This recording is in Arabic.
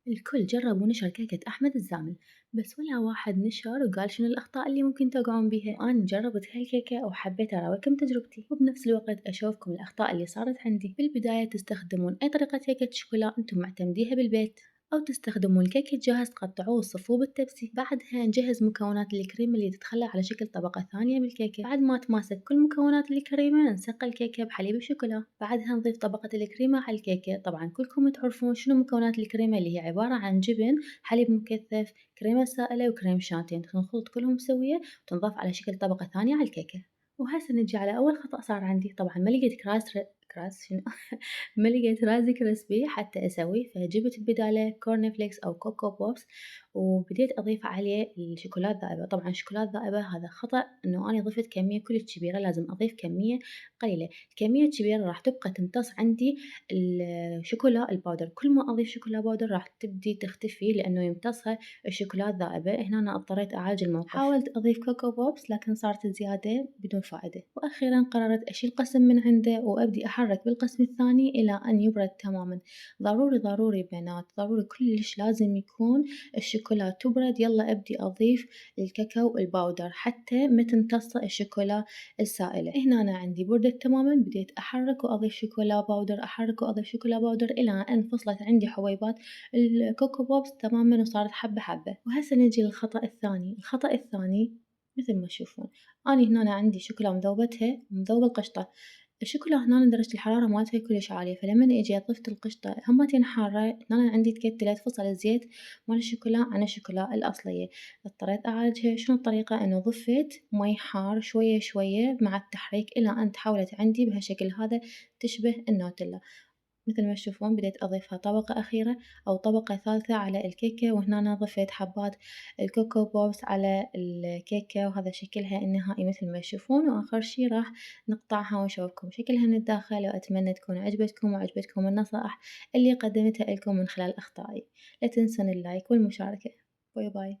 الكل جرب ونشر كيكة أحمد الزامل، بس ولا واحد نشر وقال شنو الأخطاء اللي ممكن توقعون بيها. وأنا جربت هالكيكة وحبيت أراويكم تجربتي وبنفس الوقت أشوفكم الأخطاء اللي صارت عندي. بالبداية تستخدمون أي طريقة كيكة شوكولا أنتم معتمديها بالبيت، أو تستخدمون الكيك الجاهز تقطعوه وتصفوه بالتبسي. بعدها نجهز مكونات الكريم اللي تتخلى على شكل طبقة ثانية بالكيكة. بعد ما تماسك كل مكونات الكريمة نسقي الكيكة بحليب الشوكولا. بعدها نضيف طبقة الكريمة على الكيكة. طبعا كلكم تعرفون شنو مكونات الكريمة، اللي هي عبارة عن جبن، حليب مكثف، كريمة سائلة وكريم شانتين. تنخلط كلهم سوية وتنضاف على شكل طبقة ثانية على الكيكة. وهسه نجي على أول خطأ صار عندي. طبعا ما لقيت كراس شنو ما لقيت رازي كريسبي حتى أسويه، فجبت بداله كورن فليكس أو كوكو بوبس، وبديت أضيف عليه الشوكولات ذائبة. طبعًا شوكولات ذائبة هذا خطأ، إنه أنا ضفت كمية كلش كبيرة، لازم أضيف كمية قليلة. الكمية الكبيرة راح تبقى تمتص عندي الشوكولا الباودر. كل ما أضيف شوكولا باودر راح تبدي تختفي لأنه يمتصها الشوكولات ذائبة. هنا أنا اضطريت أعالج الموقف. حاولت أضيف كوكو بوبس لكن صارت زيادة بدون فائدة. وأخيرًا قررت أشيل قسم من عنده وأبدي أحرك بالقسم الثاني إلى أن يبرد تمامًا. ضروري بنات، ضروري كلش لازم يكون الشوكولا تبرد. يلا أبدي أضيف الكاكاو الباودر حتى ما تمتص الشوكولا السائلة. هنا أنا عندي بردت تمامًا، بديت أحرك وأضيف شوكولا باودر، أحرك وأضيف شوكولا باودر إلى أن فصلت عندي حبيبات الكوكو بوبس تمامًا وصارت حبة حبة. وهسه نجي للخطأ الثاني. الخطأ الثاني مثل ما تشوفون، أني هنا عندي شوكولا مذوبتها ومذوبة القشطة. الشوكولا هنا درجة الحرارة مالتها كلش عالية، فلمن اجي ضفت القشطة همتين حارة. هنا عندي تكتلت، فصل الزيت مال الشوكولا عن الشوكولا الأصلية. اضطريت أعالجها. شنو الطريقة؟ إنه ضفيت مي حار شوية شوية مع التحريك إلى أن تحولت عندي بهالشكل هذا تشبه النوتيلا. مثل ما تشوفون بديت أضيفها طبقة أخيرة أو طبقة ثالثة على الكيكة. وهنا أنا ضفيت حبات الكوكو بوبس على الكيكة، وهذا شكلها النهائي مثل ما تشوفون. وآخر شي راح نقطعها ونشوفكم شكلها من الداخل. وأتمنى تكون عجبتكم وعجبتكم النصائح اللي قدمتها لكم من خلال أخطائي. لا تنسون اللايك والمشاركة. باي باي.